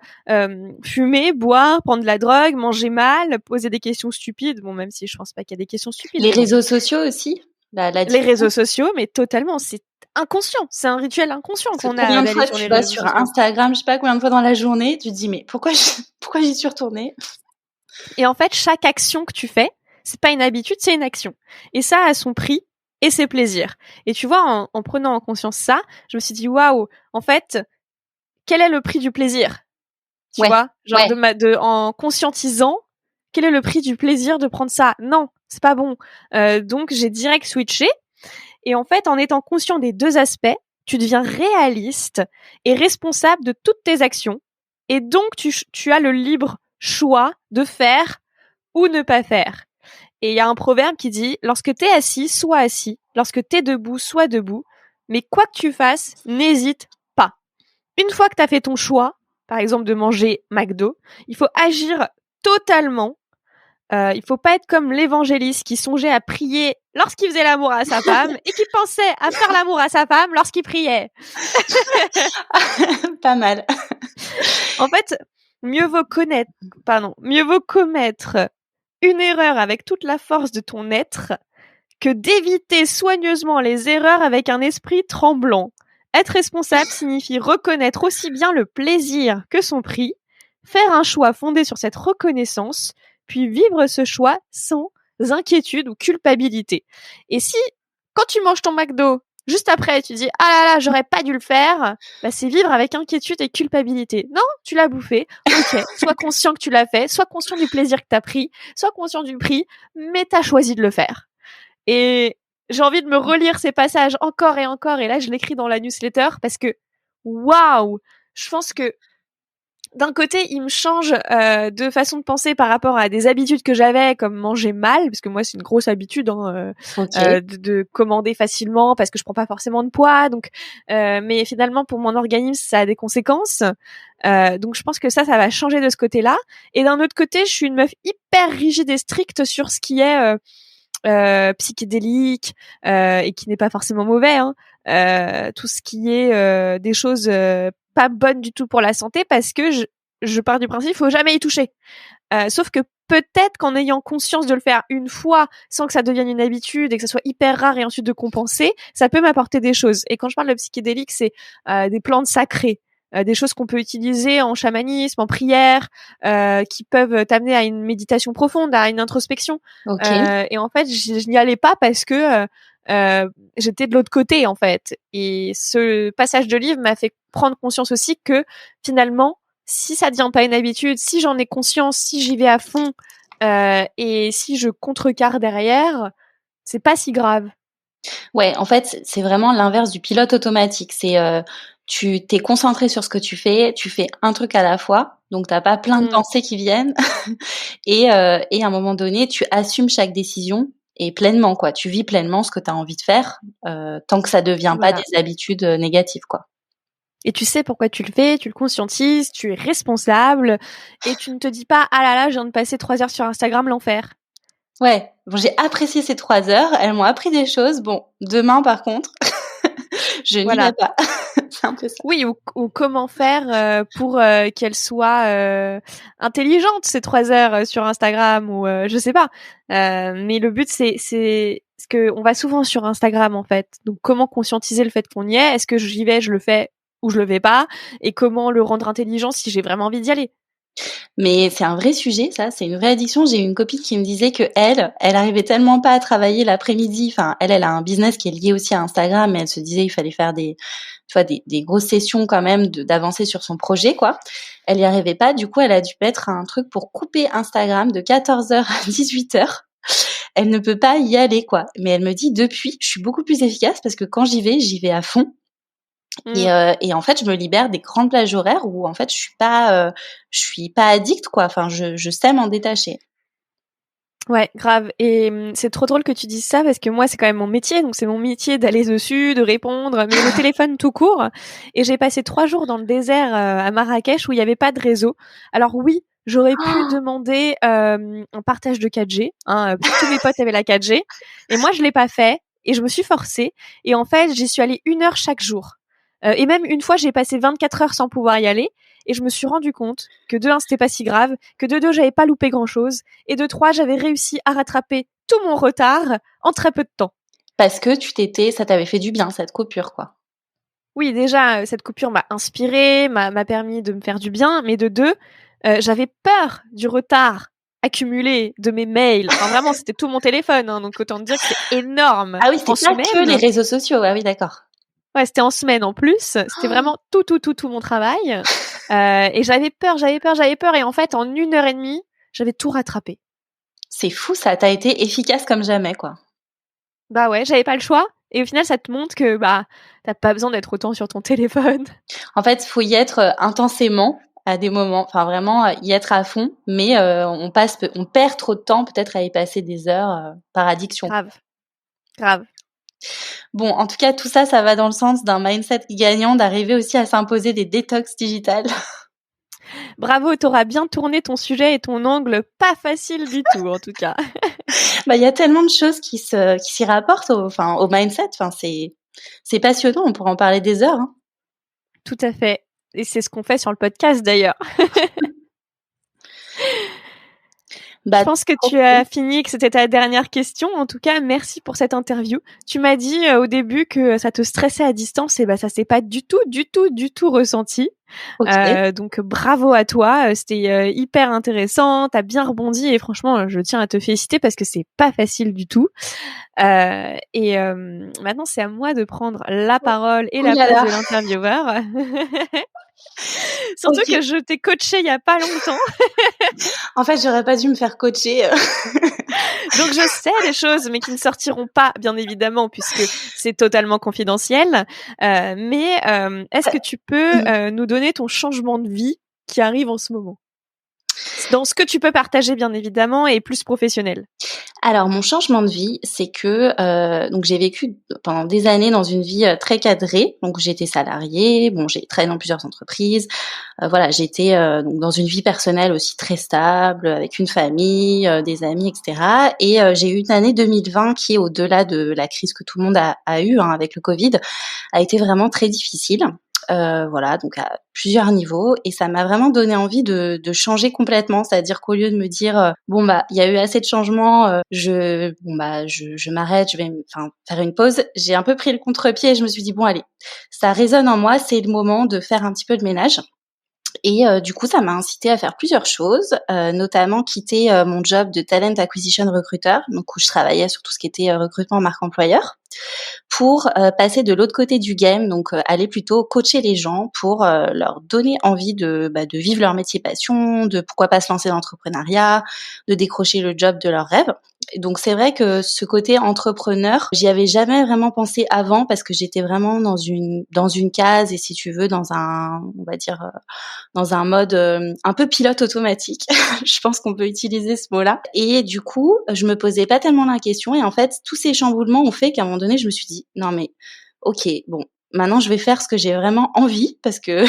fumer, boire, prendre de la drogue, manger mal, poser des questions stupides. Bon, même si je pense pas qu'il y a des questions stupides. Les réseaux sociaux aussi. Les réseaux sociaux, mais totalement, c'est inconscient. C'est un rituel inconscient qu'on a. Combien de fois tu vas sur Instagram, je sais pas combien de fois dans la journée, tu te dis mais pourquoi j'y suis retournée? Et en fait, chaque action que tu fais, c'est pas une habitude, c'est une action. Et ça a son prix et ses plaisirs. Et tu vois, en prenant en conscience ça, je me suis dit waouh, en fait, quel est le prix du plaisir? Tu vois, genre en conscientisant, quel est le prix du plaisir de prendre ça? Non, c'est pas bon. Donc j'ai direct switché. Et en fait, en étant conscient des deux aspects, tu deviens réaliste et responsable de toutes tes actions. Et donc, tu as le libre choix de faire ou ne pas faire. Et il y a un proverbe qui dit, lorsque t'es assis, sois assis. Lorsque t'es debout, sois debout. Mais quoi que tu fasses, n'hésite pas. Une fois que t'as fait ton choix, par exemple de manger McDo, il faut agir totalement. Il faut pas être comme l'évangéliste qui songeait à prier lorsqu'il faisait l'amour à sa femme et qui pensait à faire l'amour à sa femme lorsqu'il priait. Pas mal. En fait, mieux vaut commettre une erreur avec toute la force de ton être que d'éviter soigneusement les erreurs avec un esprit tremblant. Être responsable signifie reconnaître aussi bien le plaisir que son prix, faire un choix fondé sur cette reconnaissance, puis vivre ce choix sans inquiétude ou culpabilité. Et si, quand tu manges ton McDo, juste après, tu dis « Ah là là, j'aurais pas dû le faire », bah c'est vivre avec inquiétude et culpabilité. Non, tu l'as bouffé, ok, sois conscient que tu l'as fait, sois conscient du plaisir que t'as pris, sois conscient du prix, mais t'as choisi de le faire. Et j'ai envie de me relire ces passages encore et encore, et là je l'écris dans la newsletter parce que waouh, je pense que d'un côté il me change de façon de penser par rapport à des habitudes que j'avais, comme manger mal, parce que moi c'est une grosse habitude de commander facilement parce que je prends pas forcément de poids, donc mais finalement pour mon organisme ça a des conséquences, donc je pense que ça va changer de ce côté-là. Et d'un autre côté je suis une meuf hyper rigide et stricte sur ce qui est psychédélique et qui n'est pas forcément mauvais, hein. Tout ce qui est des choses pas bonnes du tout pour la santé, parce que je pars du principe faut jamais y toucher. Sauf que peut-être qu'en ayant conscience de le faire une fois sans que ça devienne une habitude et que ça soit hyper rare et ensuite de compenser, ça peut m'apporter des choses. Et quand je parle de psychédélique, c'est des plantes sacrées, des choses qu'on peut utiliser en chamanisme, en prière, qui peuvent t'amener à une méditation profonde, à une introspection. Okay. Et en fait, je n'y allais pas parce que j'étais de l'autre côté, en fait. Et ce passage de livre m'a fait prendre conscience aussi que finalement, si ça devient pas une habitude, si j'en ai conscience, si j'y vais à fond, et si je contrecarre derrière, c'est pas si grave. Ouais, en fait, c'est vraiment l'inverse du pilote automatique. C'est tu t'es concentré sur ce que tu fais un truc à la fois, donc t'as pas plein de pensées qui viennent et à un moment donné, tu assumes chaque décision et pleinement quoi. Tu vis pleinement ce que tu as envie de faire tant que ça devient pas Voilà. des habitudes négatives quoi. Et tu sais pourquoi tu le fais, tu le conscientises, tu es responsable, et tu ne te dis pas « Ah là là, je viens de passer 3 heures sur Instagram, l'enfer ». Ouais, bon, j'ai apprécié ces 3 heures, elles m'ont appris des choses. Bon, demain par contre, je n'y vais pas. C'est un peu ça. Oui, ou comment faire pour qu'elles soient intelligentes, ces 3 heures sur Instagram, ou je sais pas. Mais le but, c'est parce que on va souvent sur Instagram, en fait. Donc comment conscientiser le fait qu'on y est? Est-ce que j'y vais, je le fais, ou je le vais pas? Et comment le rendre intelligent si j'ai vraiment envie d'y aller? Mais c'est un vrai sujet, ça, c'est une vraie addiction. J'ai eu une copine qui me disait que elle arrivait tellement pas à travailler l'après-midi. Enfin, elle a un business qui est lié aussi à Instagram, mais elle se disait il fallait faire des grosses sessions quand même d'avancer sur son projet, quoi. Elle y arrivait pas. Du coup, elle a dû mettre un truc pour couper Instagram de 14h à 18h. Elle ne peut pas y aller, quoi. Mais elle me dit depuis, je suis beaucoup plus efficace parce que quand j'y vais à fond. Et en fait, je me libère des grandes plages horaires où en fait, je suis pas addict quoi. Enfin, je sais m'en détacher. Ouais, grave. Et c'est trop drôle que tu dises ça parce que moi, c'est quand même mon métier. Donc, c'est mon métier d'aller dessus, de répondre, mais le téléphone tout court. Et j'ai passé 3 jours dans le désert à Marrakech où il n'y avait pas de réseau. Alors oui, j'aurais pu demander un partage de 4G. Hein, tous mes potes avaient la 4G. Et moi, je l'ai pas fait. Et je me suis forcée. Et en fait, j'y suis allée 1 heure chaque jour. Et même une fois, j'ai passé 24 heures sans pouvoir y aller. Et je me suis rendu compte que de 1, c'était pas si grave, que de 2, j'avais pas loupé grand chose, et de 3, j'avais réussi à rattraper tout mon retard en très peu de temps. Parce que ça t'avait fait du bien cette coupure quoi. Oui, déjà, cette coupure m'a inspirée, m'a permis de me faire du bien, mais de 2, j'avais peur du retard accumulé de mes mails. Enfin, vraiment, c'était tout mon téléphone, hein, donc autant te dire que c'est énorme. Ah oui, c'était pas que les réseaux sociaux. Ah oui, d'accord. Ouais, c'était en semaine en plus. C'était vraiment tout mon travail. Et j'avais peur. Et en fait, en 1 heure et demie, j'avais tout rattrapé. C'est fou ça. T'as été efficace comme jamais quoi. Bah ouais, j'avais pas le choix. Et au final, ça te montre que t'as pas besoin d'être autant sur ton téléphone. En fait, faut y être intensément. à des moments. Enfin, vraiment y être à fond, mais on perd trop de temps peut-être à y passer des heures par addiction. Grave. Bon, en tout cas, tout ça, ça va dans le sens d'un mindset gagnant, d'arriver aussi à s'imposer des détox digitales. Bravo, t'auras bien tourné ton sujet et ton angle, pas facile du tout en tout cas. Bah, il y a tellement de choses qui s'y rapportent au mindset. Enfin, c'est passionnant. On pourrait en parler des heures. Hein. Tout à fait. Et c'est ce qu'on fait sur le podcast d'ailleurs. Je pense que tu as fini, que c'était ta dernière question. En tout cas, merci pour cette interview. Tu m'as dit au début que ça te stressait à distance, et ça s'est pas du tout ressenti. Okay. Donc bravo à toi, c'était hyper intéressant. T'as bien rebondi et franchement, je tiens à te féliciter parce que c'est pas facile du tout. Maintenant, c'est à moi de prendre la parole et la place de l'intervieweur. Surtout que je t'ai coaché il y a pas longtemps. En fait, j'aurais pas dû me faire coacher. Donc je sais des choses, mais qui ne sortiront pas, bien évidemment, puisque c'est totalement confidentiel. Mais est-ce que tu peux nous donner ton changement de vie qui arrive en ce moment? Dans ce que tu peux partager, bien évidemment, et plus professionnel. Alors, mon changement de vie, c'est que donc j'ai vécu pendant des années dans une vie très cadrée. Donc, j'étais salariée. Bon, j'ai travaillé dans plusieurs entreprises. Voilà, j'étais donc dans une vie personnelle aussi très stable, avec une famille, des amis, etc. Et j'ai eu une année 2020 qui, au-delà de la crise que tout le monde a eue avec le Covid, a été vraiment très difficile. Voilà, donc à plusieurs niveaux, et ça m'a vraiment donné envie de changer complètement, c'est-à-dire qu'au lieu de me dire bon bah il y a eu assez de changements, je m'arrête, je vais faire une pause, j'ai un peu pris le contre-pied et je me suis dit bon allez, ça résonne en moi, c'est le moment de faire un petit peu de ménage. Et du coup, ça m'a incité à faire plusieurs choses, notamment quitter mon job de talent acquisition recruteur, donc où je travaillais sur tout ce qui était recrutement marque employeur, pour passer de l'autre côté du game, donc aller plutôt coacher les gens pour leur donner envie de vivre leur métier passion, de pourquoi pas se lancer dans l'entrepreneuriat, de décrocher le job de leurs rêves. Et donc c'est vrai que ce côté entrepreneur, j'y avais jamais vraiment pensé avant parce que j'étais vraiment dans une case, et si tu veux dans un, on va dire dans un mode un peu pilote automatique. Je pense qu'on peut utiliser ce mot-là. Et du coup, je me posais pas tellement la question. Et en fait, tous ces chamboulements ont fait qu'à un moment donné, je me suis dit, non mais, ok, bon, maintenant je vais faire ce que j'ai vraiment envie, parce que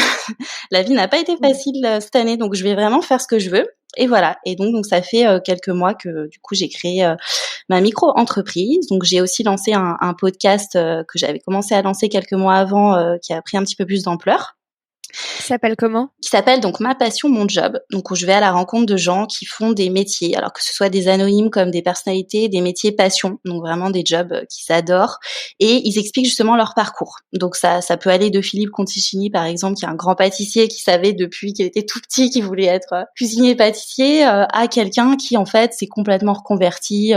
la vie n'a pas été facile cette année, donc je vais vraiment faire ce que je veux. Et voilà. Et donc ça fait quelques mois que du coup j'ai créé ma micro-entreprise. Donc j'ai aussi lancé un podcast que j'avais commencé à lancer quelques mois avant, qui a pris un petit peu plus d'ampleur. Qui s'appelle comment? Qui s'appelle donc Ma passion, mon job. Donc où je vais à la rencontre de gens qui font des métiers, alors que ce soit des anonymes comme des personnalités, des métiers passion, donc vraiment des jobs qu'ils adorent, et ils expliquent justement leur parcours. Donc ça peut aller de Philippe Conticini par exemple, qui est un grand pâtissier qui savait depuis qu'il était tout petit qu'il voulait être cuisinier pâtissier, à quelqu'un qui en fait s'est complètement reconverti,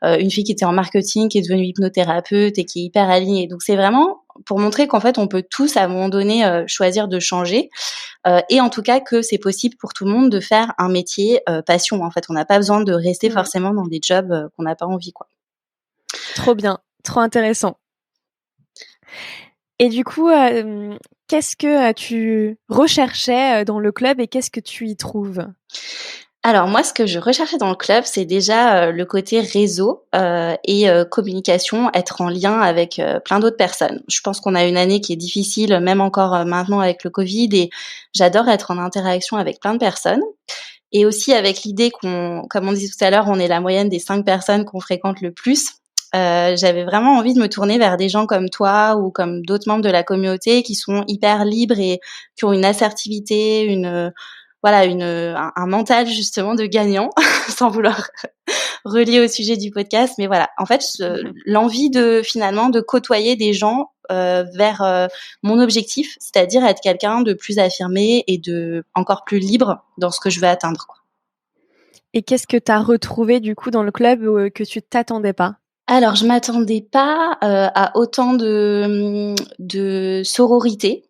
une fille qui était en marketing, qui est devenue hypnothérapeute et qui est hyper alignée. Donc c'est vraiment pour montrer qu'en fait on peut tous à un moment donné choisir de changer, et en tout cas que c'est possible pour tout le monde de faire un métier passion. En fait, on n'a pas besoin de rester forcément dans des jobs qu'on n'a pas envie, quoi. Trop bien, trop intéressant. Et du coup, qu'est-ce que tu recherchais dans le club et qu'est-ce que tu y trouves ? Alors moi, ce que je recherchais dans le club, c'est déjà le côté réseau et communication, être en lien avec plein d'autres personnes. Je pense qu'on a une année qui est difficile, même encore maintenant avec le Covid, et j'adore être en interaction avec plein de personnes. Et aussi avec l'idée qu'on, comme on disait tout à l'heure, on est la moyenne des 5 personnes qu'on fréquente le plus. J'avais vraiment envie de me tourner vers des gens comme toi ou comme d'autres membres de la communauté qui sont hyper libres et qui ont une assertivité, un mental justement de gagnant, sans vouloir relier au sujet du podcast. Mais voilà, en fait, l'envie de finalement de côtoyer des gens vers mon objectif, c'est-à-dire être quelqu'un de plus affirmé et de encore plus libre dans ce que je veux atteindre, quoi. Et qu'est-ce que tu as retrouvé du coup dans le club que tu t'attendais pas ? Alors, je m'attendais pas à autant de sororité.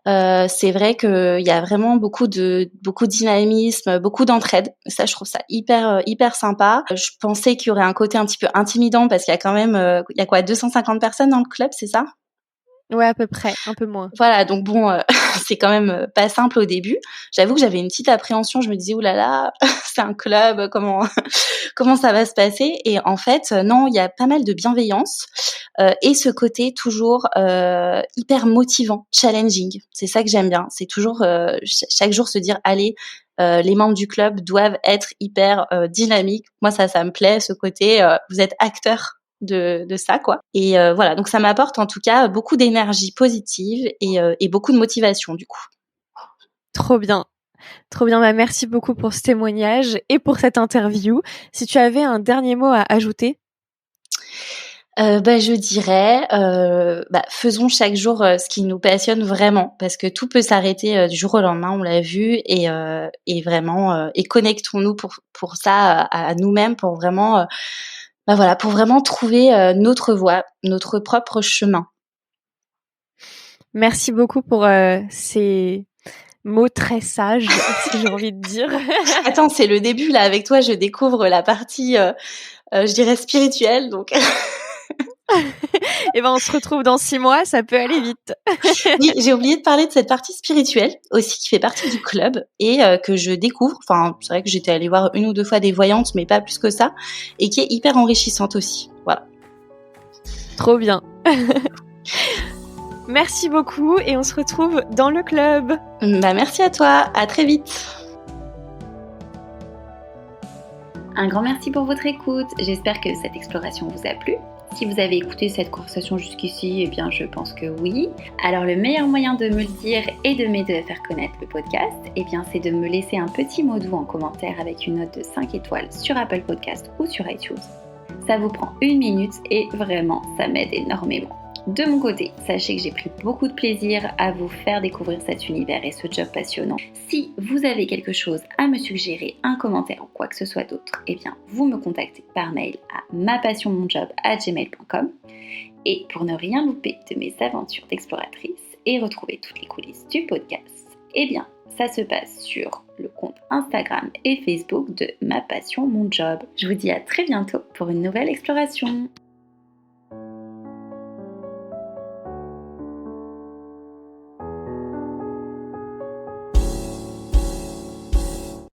C'est vrai qu'il y a vraiment beaucoup de dynamisme, beaucoup d'entraide. Ça, je trouve ça hyper sympa. Je pensais qu'il y aurait un côté un petit peu intimidant parce qu'il y a quand même, il y a quoi, 250 personnes dans le club, c'est ça ? Ouais, à peu près, un peu moins. Voilà, donc bon, c'est quand même pas simple au début. J'avoue que j'avais une petite appréhension. Je me disais: «Ouh là là, c'est un club, comment comment ça va se passer?» Et en fait, non, il y a pas mal de bienveillance, et ce côté toujours, hyper motivant, challenging. C'est ça que j'aime bien. C'est toujours, chaque jour se dire: «Allez, les membres du club doivent être hyper, dynamiques». Moi ça me plaît ce côté, vous êtes acteurs de ça, quoi. Et voilà, donc ça m'apporte en tout cas beaucoup d'énergie positive et beaucoup de motivation du coup. Trop bien. Trop bien. Bah, merci beaucoup pour ce témoignage et pour cette interview. Si tu avais un dernier mot à ajouter. Bah, je dirais, faisons chaque jour, ce qui nous passionne vraiment, parce que tout peut s'arrêter, du jour au lendemain, on l'a vu, et vraiment, et connectons-nous pour ça à nous-mêmes, pour vraiment, voilà, pour vraiment trouver, notre voie, notre propre chemin. Merci beaucoup pour ces mots très sages, si j'ai envie de dire. Attends, c'est le début là, avec toi, je découvre la partie, je dirais spirituelle, donc Et ben, on se retrouve dans 6 mois, ça peut aller vite. oui, j'ai oublié de parler de cette partie spirituelle aussi qui fait partie du club et que je découvre. Enfin, c'est vrai que j'étais allée voir 1 ou 2 fois des voyantes, mais pas plus que ça, et qui est hyper enrichissante aussi. Voilà. Trop bien. Merci beaucoup et on se retrouve dans le club. Bah, merci à toi, à très vite. Un grand merci pour votre écoute. J'espère que cette exploration vous a plu. Si vous avez écouté cette conversation jusqu'ici, eh bien je pense que oui. Alors le meilleur moyen de me le dire et de m'aider à faire connaître le podcast, eh bien c'est de me laisser un petit mot doux en commentaire avec une note de 5 étoiles sur Apple Podcast ou sur iTunes. Ça vous prend 1 minute et vraiment ça m'aide énormément. De mon côté, sachez que j'ai pris beaucoup de plaisir à vous faire découvrir cet univers et ce job passionnant. Si vous avez quelque chose à me suggérer, un commentaire ou quoi que ce soit d'autre, eh bien vous me contactez par mail à mapassionmonjob@gmail.com. Et pour ne rien louper de mes aventures d'exploratrice et retrouver toutes les coulisses du podcast, eh bien ça se passe sur le compte Instagram et Facebook de Ma Passion Mon Job. Je vous dis à très bientôt pour une nouvelle exploration.